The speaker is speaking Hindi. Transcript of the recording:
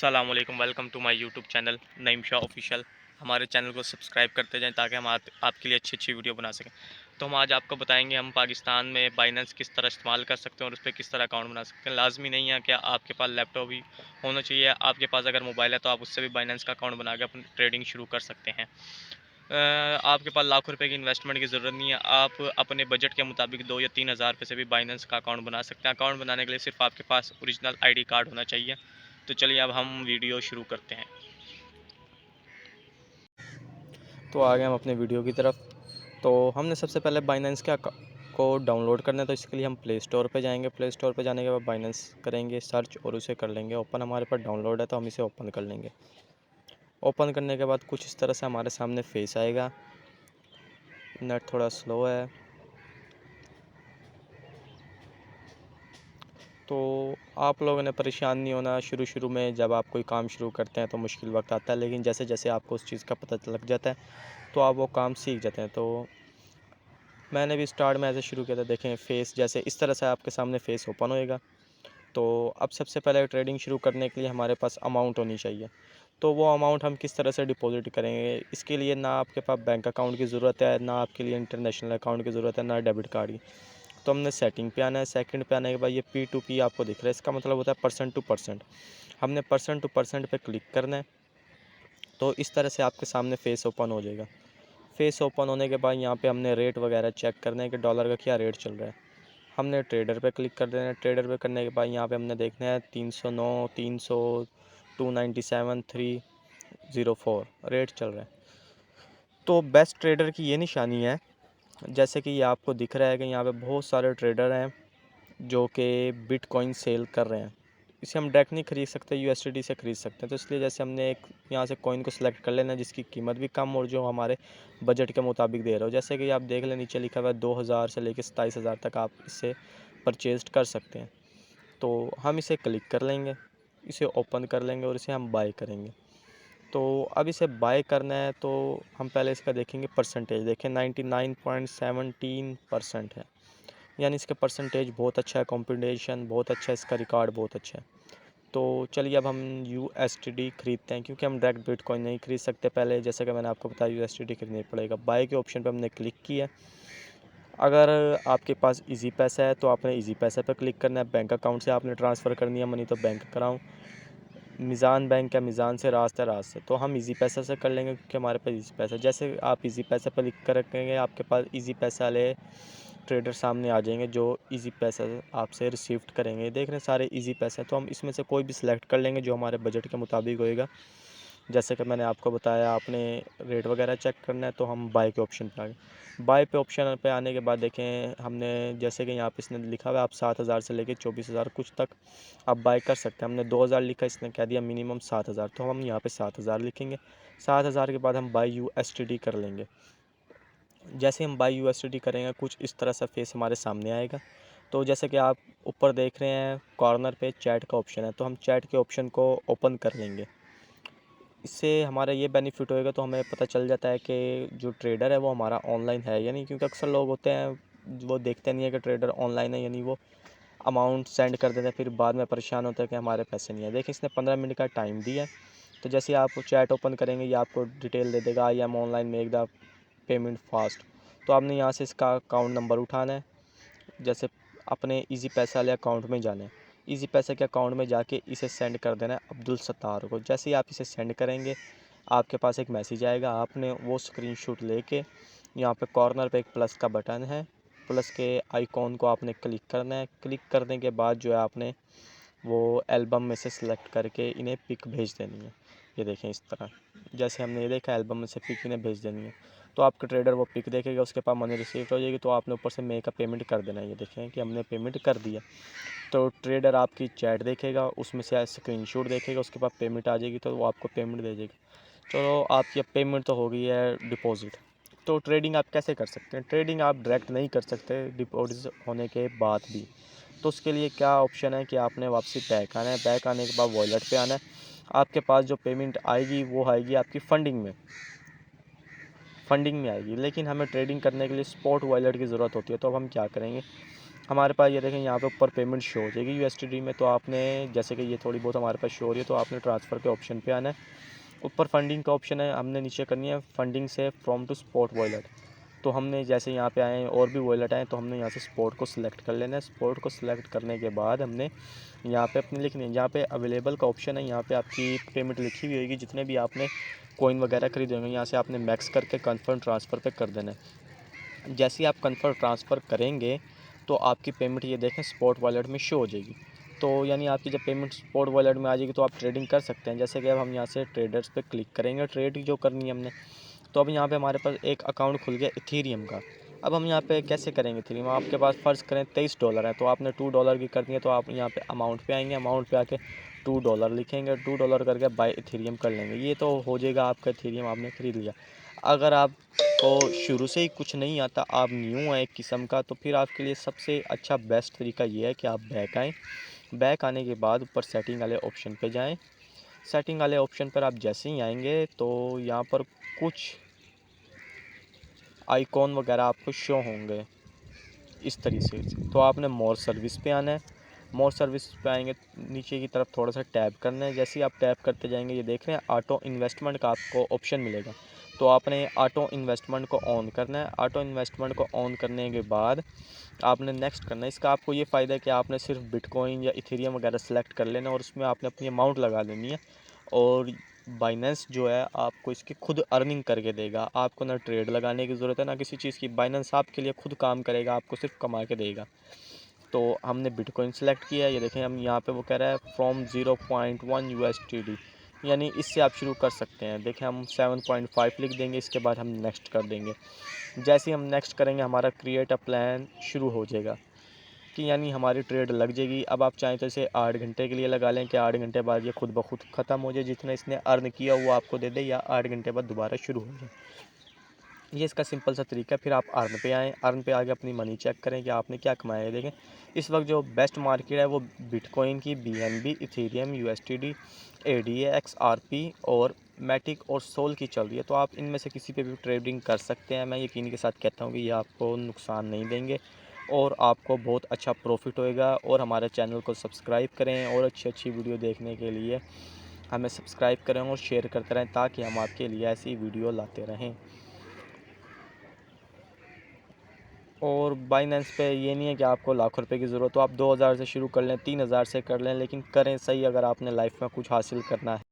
अस्सलामुअलैकुम, welcome to my YouTube channel Naeem Shah official. हमारे चैनल को सब्सक्राइब करते जाएं ताकि हम आपके लिए अच्छी अच्छी वीडियो बना सकें। तो हम आज आपको बताएंगे हम पाकिस्तान में बाइनेंस किस तरह इस्तेमाल कर सकते हैं और उस पर किस तरह अकाउंट बना सकते हैं। लाजमी नहीं है कि आपके पास लैपटॉप भी होना चाहिए, आपके पास अगर मोबाइल है तो आप उससे भी बाइनेंस का अकाउंट बना के अपनी ट्रेडिंग शुरू कर सकते हैं। आपके पास लाखों रुपए की इन्वेस्टमेंट की ज़रूरत नहीं है, आप अपने बजट के मुताबिक 2 या 3 हज़ार रुपये से भी बाइनेंस का अकाउंट बना सकते हैं। अकाउंट बनाने के लिए सिर्फ आपके पास ओरिजिनल आईडी कार्ड होना चाहिए। तो चलिए अब हम वीडियो शुरू करते हैं। तो आ गए हम अपने वीडियो की तरफ। तो हमने सबसे पहले बाइनेंस को डाउनलोड करना है, तो इसके लिए हम प्ले स्टोर पे जाएंगे। प्ले स्टोर पे जाने के बाद बाइनेंस करेंगे सर्च और उसे कर लेंगे ओपन। हमारे पास डाउनलोड है तो हम इसे ओपन कर लेंगे। ओपन करने के बाद कुछ इस तरह से हमारे सामने फेस आएगा। नेट थोड़ा स्लो है तो आप लोगों ने परेशान नहीं होना। शुरू में जब आप कोई काम शुरू करते हैं तो मुश्किल वक्त आता है, लेकिन जैसे जैसे आपको उस चीज़ का पता लग जाता है तो आप वो काम सीख जाते हैं। तो मैंने भी स्टार्ट में ऐसे शुरू किया था। देखें फेस जैसे इस तरह से आपके सामने फेस ओपन होएगा। तो अब सबसे पहले ट्रेडिंग शुरू करने के लिए हमारे पास अमाउंट होनी चाहिए। तो वो अमाउंट हम किस तरह से डिपॉजिट करेंगे, इसके लिए ना आपके पास बैंक अकाउंट की ज़रूरत है, ना आपके लिए इंटरनेशनल अकाउंट की ज़रूरत है, ना डेबिट कार्ड की। तो हमने सेटिंग पे आना है। सेकंड पे आने के बाद ये P2P आपको दिख रहा है, इसका मतलब होता है परसेंट टू परसेंट। हमने परसेंट टू परसेंट पे क्लिक करना है। तो इस तरह से आपके सामने फेस ओपन हो जाएगा। फेस ओपन होने के बाद यहाँ पे हमने रेट वगैरह चेक करना है कि डॉलर का क्या रेट चल रहा है। हमने ट्रेडर पे क्लिक कर देना है। ट्रेडर पे करने के बाद यहाँ पे हमने देखना है 309, 300, 297, 304 रेट चल रहा है। तो बेस्ट ट्रेडर की ये निशानी है, जैसे कि ये आपको दिख रहा है कि यहाँ पे बहुत सारे ट्रेडर हैं जो कि बिटकॉइन सेल कर रहे हैं। इसे हम डायरेक्ट नहीं खरीद सकते, यूएसडीटी से खरीद सकते हैं। तो इसलिए जैसे हमने एक यहाँ से कॉइन को सिलेक्ट कर लेना जिसकी कीमत भी कम और जो हमारे बजट के मुताबिक दे रहा हो। जैसे कि आप देख लें नीचे लिखा हुआ है 2000 से लेकर 27,000 तक आप इससे परचेज कर सकते हैं। तो हम इसे क्लिक कर लेंगे, इसे ओपन कर लेंगे और इसे हम बाय करेंगे। तो अब इसे बाय करना है तो हम पहले इसका देखेंगे परसेंटेज। देखें 99.17% है, यानी इसका परसेंटेज बहुत अच्छा है, कॉम्बिनेशन बहुत अच्छा है, इसका रिकॉर्ड बहुत अच्छा है। तो चलिए अब हम USDT खरीदते हैं, क्योंकि हम डायरेक्ट बिटकॉइन नहीं खरीद सकते। पहले जैसे कि मैंने आपको बताया USDT खरीदना पड़ेगा। बाय के ऑप्शन पे हमने क्लिक किया। अगर आपके पास इजी पैसा है तो आपने इजी पैसा पे क्लिक करना है। बैंक अकाउंट से आपने ट्रांसफ़र करनी है मनी तो बैंक कराऊँ, मीज़ान बैंक या मीज़ान से रास्ता रास्ते तो हम इजी पैसा से कर लेंगे, क्योंकि हमारे पास इजी पैसा। जैसे आप इजी पैसा पर क्लिक करेंगे आपके पास इजी पैसा वाले ट्रेडर सामने आ जाएंगे जो इजी पैसा आपसे रिसीव्ड करेंगे। देख रहे हैं सारे इजी पैसा, तो हम इसमें से कोई भी सिलेक्ट कर लेंगे जो हमारे बजट के मुताबिक होएगा। जैसे कि मैंने आपको बताया आपने रेट वगैरह चेक करना है, तो हम बाय के ऑप्शन पे आ गए। बाय पे ऑप्शन पे आने के बाद देखें हमने जैसे कि यहाँ पे इसने लिखा हुआ है आप 7,000 से लेकर 24,000 कुछ तक आप बाय कर सकते हैं। हमने 2,000 लिखा, इसने कह दिया मिनिमम 7,000, तो हम यहाँ पे 7,000 लिखेंगे। 7,000 के बाद हम बाय USDT कर लेंगे। जैसे हम बाय USDT करेंगे कुछ इस तरह सा फेस हमारे सामने आएगा। तो जैसे कि आप ऊपर देख रहे हैं कॉर्नर पे चैट का ऑप्शन है, तो हम चैट के ऑप्शन को ओपन कर लेंगे। इससे हमारा ये बेनिफिट होएगा, तो हमें पता चल जाता है कि जो ट्रेडर है वो हमारा ऑनलाइन है या नहीं, क्योंकि अक्सर लोग होते हैं वो देखते नहीं है कि ट्रेडर ऑनलाइन है, यानी वो अमाउंट सेंड कर देते हैं, फिर बाद में परेशान होते हैं कि हमारे पैसे नहीं है। देखिए इसने 15 मिनट का टाइम दिया है। तो जैसे आप चैट ओपन करेंगे ये आपको डिटेल दे देगा, I am online make the payment fast. तो आपने यहाँ से इसका अकाउंट नंबर उठाना है। जैसे अपने इजी पैसा वाले अकाउंट में जाना है, इजी पैसा के अकाउंट में जाके इसे सेंड कर देना है अब्दुल सत्तार को। जैसे ही आप इसे सेंड करेंगे आपके पास एक मैसेज आएगा, आपने वो स्क्रीनशॉट लेके यहाँ पे कॉर्नर पे एक प्लस का बटन है, प्लस के आइकॉन को आपने क्लिक करना है। क्लिक करने के बाद जो है आपने वो एल्बम में से सिलेक्ट करके इन्हें पिक भेज देनी है। ये देखें इस तरह, जैसे हमने ये देखा एल्बम में से पिक इन्हें भेज देनी है। तो आपका ट्रेडर वो पिक देखेगा, उसके पास मनी रिसीव हो जाएगी, तो आपने ऊपर से मेक का पेमेंट कर देना है। ये देखें कि हमने पेमेंट कर दिया। तो ट्रेडर आपकी चैट देखेगा, उसमें से स्क्रीनशॉट देखेगा, उसके बाद पेमेंट आ जाएगी तो वो आपको पेमेंट दे देगा। चलो आपकी अब पेमेंट तो हो गई है डिपॉज़िट। तो ट्रेडिंग आप कैसे कर सकते हैं? ट्रेडिंग आप डायरेक्ट नहीं कर सकते डिपॉज़िट होने के बाद भी। तो उसके लिए क्या ऑप्शन है कि आपने वापसी बैक आना है। बैक आने के बाद वॉलेट पे आना है। आपके पास जो पेमेंट आएगी वो आएगी आपकी फंडिंग में आएगी, लेकिन हमें ट्रेडिंग करने के लिए स्पॉट वॉलेट की ज़रूरत होती है। तो अब हम क्या करेंगे, हमारे पास ये देखें यहाँ पे ऊपर पेमेंट शो हो जाएगी यूएसडीटी में। तो आपने जैसे कि ये थोड़ी बहुत हमारे पास शो हो रही है, तो आपने ट्रांसफ़र के ऑप्शन पे आना है। ऊपर फंडिंग का ऑप्शन है, हमने नीचे करनी है फंडिंग से फ्रॉम टू स्पॉट वॉलेट। तो हमने जैसे यहाँ पे आए हैं और भी वॉलेट आए, तो हमने यहाँ से स्पॉट को सिलेक्ट कर लेना है। स्पॉट को सिलेक्ट करने के बाद हमने यहाँ पे अपनी लिखनी है, यहाँ पे अवेलेबल का ऑप्शन है, यहाँ पे आपकी पेमेंट लिखी हुई होगी, जितने भी आपने कॉइन वगैरह खरीदे होंगे, यहाँ से आपने मैक्स करके कन्फर्म ट्रांसफ़र पे कर देना है। जैसे ही आप कन्फर्म ट्रांसफ़र करेंगे तो आपकी पेमेंट ये देखें स्पॉट वॉलेट में शो हो जाएगी। तो यानी आपकी जब पेमेंट स्पॉट वॉलेट में आ जाएगी तो आप ट्रेडिंग कर सकते हैं। जैसे कि अब हम यहाँ से ट्रेडर्स पे क्लिक करेंगे, ट्रेड जो करनी है हमने, तो अब यहाँ पे हमारे पास एक अकाउंट खुल गया इथेरियम का। अब हम यहाँ पे कैसे करेंगे इथेरियम, आपके पास फ़र्ज़ करें $23 है, तो आपने $2 की करनी है, तो आप यहाँ पे अमाउंट पे आएंगे, अमाउंट पे आके $2 लिखेंगे, $2 करके बाय इथेरियम कर लेंगे। ये तो हो जाएगा आपका इथेरियम, आपने ख़रीद लिया। अगर आपको शुरू से ही कुछ नहीं आता, आप न्यू हैं एक किस्म का, तो फिर आपके लिए सबसे अच्छा बेस्ट तरीका ये है कि आप बैक आएँ। बैक आने के बाद ऊपर सेटिंग वाले ऑप्शन पे जाएँ। सेटिंग वाले ऑप्शन पर आप जैसे ही आएंगे तो यहाँ पर कुछ आइकॉन वगैरह आपको शो होंगे इस तरीके से। तो आपने मोर सर्विस पे आना है। मोर सर्विस पे आएंगे, नीचे की तरफ थोड़ा सा टैप करना है। जैसे ही आप टैप करते जाएंगे, ये देख रहे हैं ऑटो इन्वेस्टमेंट का आपको ऑप्शन मिलेगा। तो आपने ऑटो इन्वेस्टमेंट को ऑन करना है। ऑटो इन्वेस्टमेंट को ऑन करने के बाद आपने नेक्स्ट करना है। इसका आपको ये फ़ायदा है कि आपने सिर्फ बिटकॉइन या इथेरियम वगैरह सेलेक्ट कर लेना और उसमें आपने अपनी अमाउंट लगा देनी है। और बाइनेंस जो है आपको इसकी खुद अर्निंग करके देगा। आपको ना ट्रेड लगाने की ज़रूरत है ना किसी चीज़ की, बाइनेंस आपके लिए खुद काम करेगा, आपको सिर्फ कमा के देगा। तो हमने बिटकॉइन सेलेक्ट किया है, ये देखें हम यहाँ पे वो कह रहा है फ्रॉम 0.1 USDT, यानी इससे आप शुरू कर सकते हैं। देखें हम 7.5 लिख देंगे, इसके बाद हम नेक्स्ट कर देंगे। जैसे ही हम नेक्स्ट करेंगे हमारा क्रिएट अ प्लान शुरू हो जाएगा कि यानी हमारी ट्रेड लग जाएगी। अब आप चाहें तो इसे 8 घंटे के लिए लगा लें कि 8 घंटे बाद ये खुद ब खुद ख़त्म हो जाए, जितना इसने अर्न किया वो आपको दे दे, या 8 घंटे बाद दोबारा शुरू हो जाए। ये इसका सिंपल सा तरीका है। फिर आप अर्न पे आएँ, अर्न पे आके अपनी मनी चेक करें कि आपने क्या कमाया है। देखें इस वक्त जो बेस्ट मार्केट है वो बिटकॉइन की, BNB, Ethereum, USDT, ADA, XRP और मैटिक और सोल की चल रही है। तो आप इनमें से किसी पे भी ट्रेडिंग कर सकते हैं। मैं यकीन के साथ कहता हूँ कि ये आपको नुकसान नहीं देंगे और आपको बहुत अच्छा प्रॉफिट होएगा। और हमारे चैनल को सब्सक्राइब करें और अच्छी अच्छी वीडियो देखने के लिए हमें सब्सक्राइब करें और शेयर करते रहें, ताकि हम आपके लिए ऐसी वीडियो लाते रहें। और बाइनेंस पे ये नहीं है कि आपको लाखों रुपए की ज़रूरत हो, आप 2000 से शुरू कर लें, 3000 से कर लें, लेकिन करें सही अगर आपने लाइफ में कुछ हासिल करना है।